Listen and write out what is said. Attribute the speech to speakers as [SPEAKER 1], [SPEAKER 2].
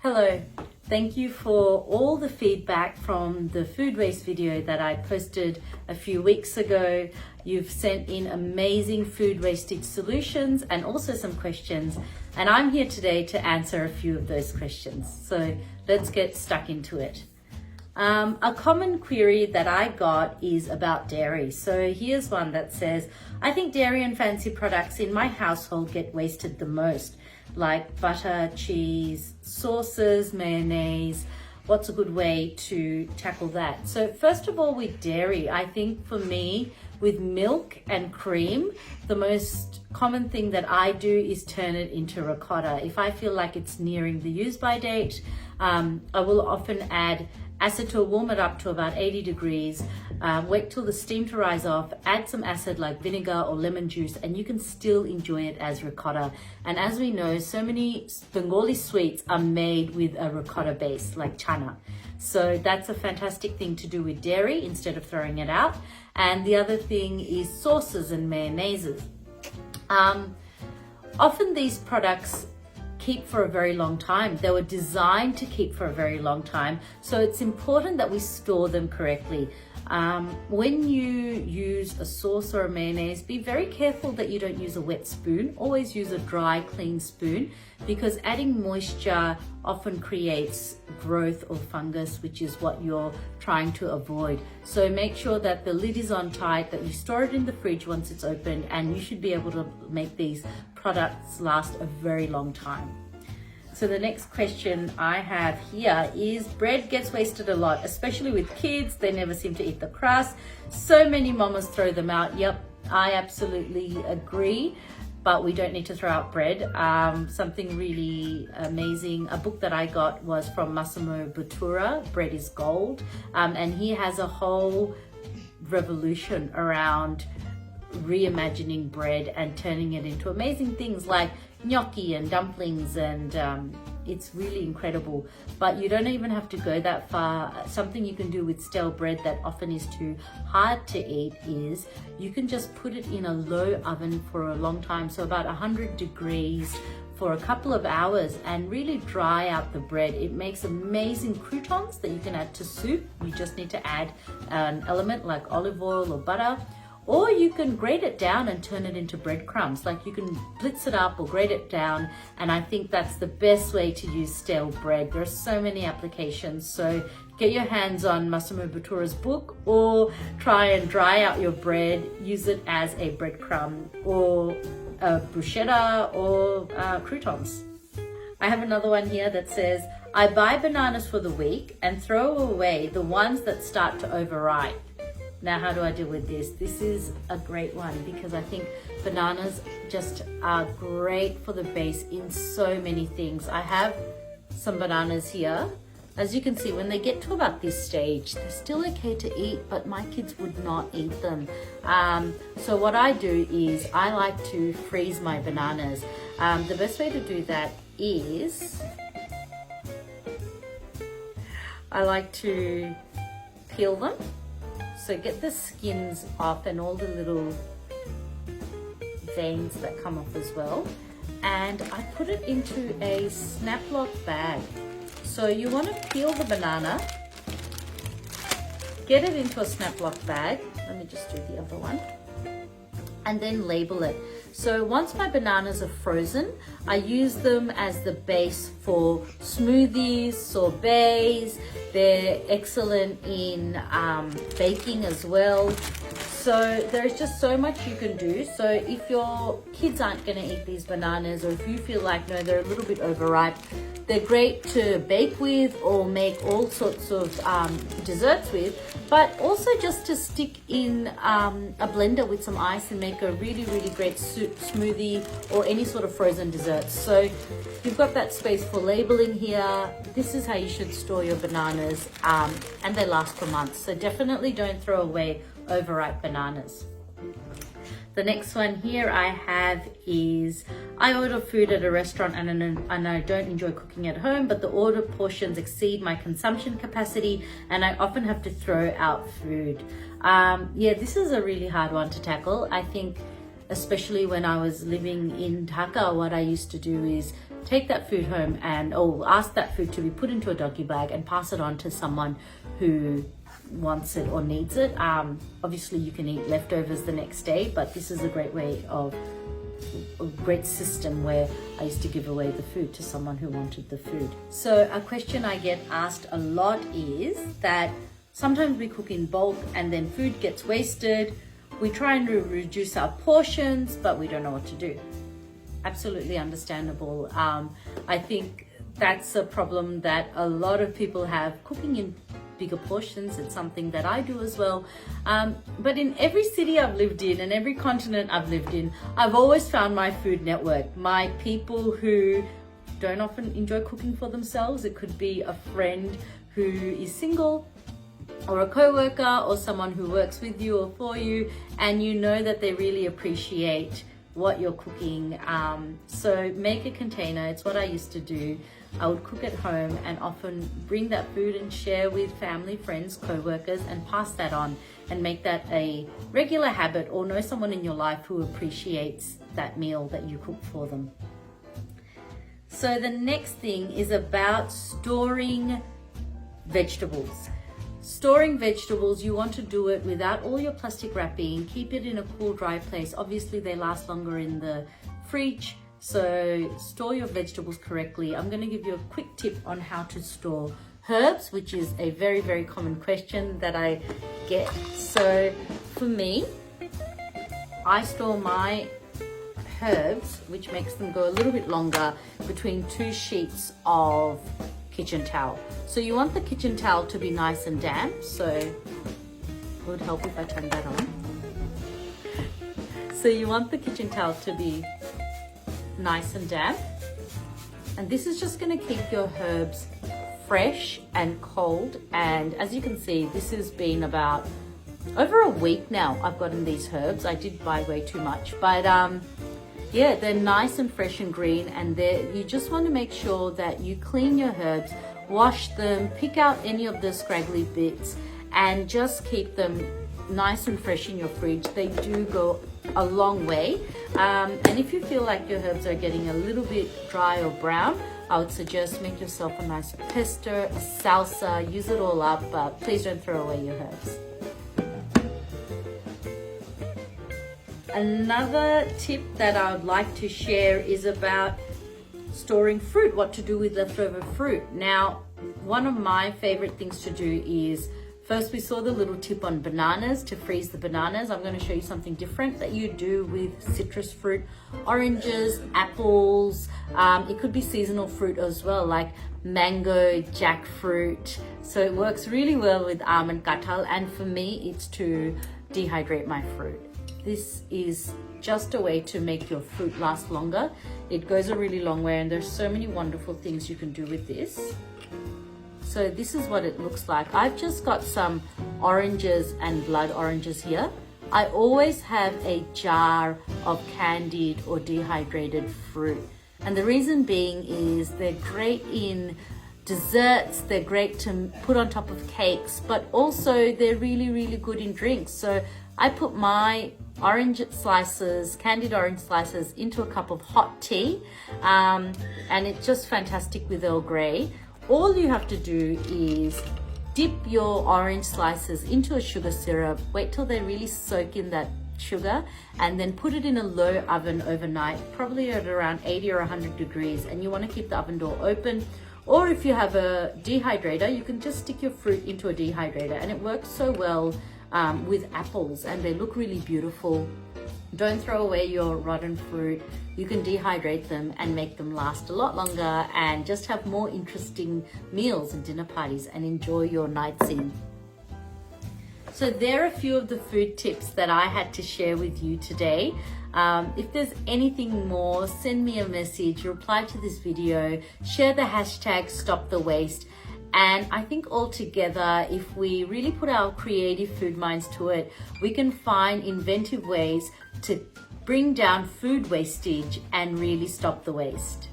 [SPEAKER 1] Hello, thank you for all the feedback from the food waste video that I posted a few weeks ago. You've sent in amazing food wastage solutions and also some questions, and I'm here today to answer a few of those questions. So let's get stuck into it. A common query that I got is about dairy. So here's one that says, I think dairy and fancy products in my household get wasted the most, like butter, cheese, sauces, mayonnaise. What's a good way to tackle that? So first of all, with dairy, I think for me, with milk and cream, the most common thing that I do is turn it into ricotta. If I feel like it's nearing the use by date, I will often add acetyl, warm it up to about 80 degrees, wait till the steam to rise off, add some acid like vinegar or lemon juice, and you can still enjoy it as ricotta. And as we know, so many Bengali sweets are made with a ricotta base, like chana. So that's a fantastic thing to do with dairy instead of throwing it out. And the other thing is sauces and mayonnaises. Often these products keep for a very long time. They were designed to keep for a very long time. So it's important that we store them correctly. When you use a sauce or a mayonnaise, be very careful that you don't use a wet spoon. Always use a dry, clean spoon, because adding moisture often creates growth or fungus, which is what you're trying to avoid. So make sure that the lid is on tight, that you store it in the fridge once it's opened, and you should be able to make these products last a very long time. So the next question I have here is, bread gets wasted a lot, especially with kids. They never seem to eat the crust. So many mamas throw them out. Yep, I absolutely agree, but we don't need to throw out bread. Something really amazing, a book that I got was from Massimo Bottura, Bread is Gold, and he has a whole revolution around reimagining bread and turning it into amazing things like gnocchi and dumplings, and it's really incredible. But you don't even have to go that far. Something you can do with stale bread that often is too hard to eat is you can just put it in a low oven for a long time, so about 100 degrees for a couple of hours, and really dry out the bread. It makes amazing croutons that you can add to soup. You just need to add an element like olive oil or butter. Or you can grate it down and turn it into breadcrumbs. Like, you can blitz it up or grate it down. And I think that's the best way to use stale bread. There are so many applications. So get your hands on Massimo Bottura's book, or try and dry out your bread. Use it as a breadcrumb or a bruschetta or croutons. I have another one here that says, I buy bananas for the week and throw away the ones that start to overripe. Now, how do I deal with this? This is a great one, because I think bananas just are great for the base in so many things. I have some bananas here. As you can see, when they get to about this stage, they're still okay to eat, but my kids would not eat them. So what I do is I like to freeze my bananas. The best way to do that is I like to peel them. So get the skins off and all the little veins that come off as well. And I put it into a Snap-Lock bag. So you want to peel the banana, get it into a Snap-Lock bag. Let me just do the other one. And then label it. So once my bananas are frozen, I use them as the base for smoothies, sorbets. They're excellent in baking as well. So there's just so much you can do. So if your kids aren't going to eat these bananas, or if you feel like, no, they're a little bit overripe, they're great to bake with or make all sorts of desserts with, but also just to stick in a blender with some ice and make a really, really great soup, smoothie, or any sort of frozen desserts. So you've got that space for labeling here. This is how you should store your bananas, and they last for months. So definitely don't throw away overripe bananas. The next one here I have is, I order food at a restaurant and I don't enjoy cooking at home, but the order portions exceed my consumption capacity and I often have to throw out food. Yeah, this is a really hard one to tackle. I think especially when I was living in Dhaka, what I used to do is take that food home and ask that food to be put into a doggy bag and pass it on to someone who wants it or needs it. Obviously you can eat leftovers the next day, but this is a great way of a great system where I used to give away the food to someone who wanted the food. So a question I get asked a lot is that sometimes we cook in bulk and then food gets wasted. We try and reduce our portions, but we don't know what to do. Absolutely understandable. I think that's a problem that a lot of people have, cooking in bigger portions. It's something that I do as well. But in every city I've lived in and every continent I've lived in, I've always found my food network, my people who don't often enjoy cooking for themselves. It could be a friend who is single, or a co-worker, or someone who works with you or for you, and you know that they really appreciate what you're cooking. So make a container. It's what I used to do. I would cook at home and often bring that food and share with family, friends, co-workers, and pass that on and make that a regular habit, or know someone in your life who appreciates that meal that you cook for them. So the next thing is about storing vegetables. Storing vegetables, you want to do it without all your plastic wrapping. Keep it in a cool, dry place. Obviously, they last longer in the fridge, so store your vegetables correctly. I'm going to give you a quick tip on how to store herbs, which is a very, very common question that I get. So for me, I store my herbs, which makes them go a little bit longer, between 2 sheets of kitchen towel. So you want the kitchen towel to be nice and damp, so it would help if I turn that on. So you want the kitchen towel to be nice and damp, and this is just going to keep your herbs fresh and cold. And as you can see, this has been about over a week now I've gotten these herbs. I did buy way too much, but yeah, they're nice and fresh and green, and you just want to make sure that you clean your herbs, wash them, pick out any of the scraggly bits, and just keep them nice and fresh in your fridge. They do go a long way. And if you feel like your herbs are getting a little bit dry or brown, I would suggest make yourself a nice pesto, a salsa, use it all up, but please don't throw away your herbs. Another tip that I would like to share is about storing fruit, what to do with leftover fruit. Now, one of my favorite things to do is, first we saw the little tip on bananas, to freeze the bananas. I'm going to show you something different that you do with citrus fruit, oranges, apples. It could be seasonal fruit as well, like mango, jackfruit. So it works really well with almond kathal, and for me, it's to dehydrate my fruit. This is just a way to make your fruit last longer. It goes a really long way, and there's so many wonderful things you can do with this. So this is what it looks like. I've just got some oranges and blood oranges here. I always have a jar of candied or dehydrated fruit. And the reason being is they're great in desserts, they're great to put on top of cakes, but also they're really, really good in drinks. So I put my orange slices, candied orange slices, into a cup of hot tea, and it's just fantastic with Earl Grey. All you have to do is dip your orange slices into a sugar syrup, wait till they really soak in that sugar, and then put it in a low oven overnight, probably at around 80 or 100 degrees, and you want to keep the oven door open. Or if you have a dehydrator, you can just stick your fruit into a dehydrator, and it works so well with apples, and they look really beautiful. Don't throw away your rotten fruit. You can dehydrate them and make them last a lot longer, and just have more interesting meals and dinner parties and enjoy your nights in. So there are a few of the food tips that I had to share with you today. If there's anything more, send me a message, reply to this video, share the hashtag #StopTheWaste. And I think altogether, if we really put our creative food minds to it, we can find inventive ways to bring down food wastage and really stop the waste.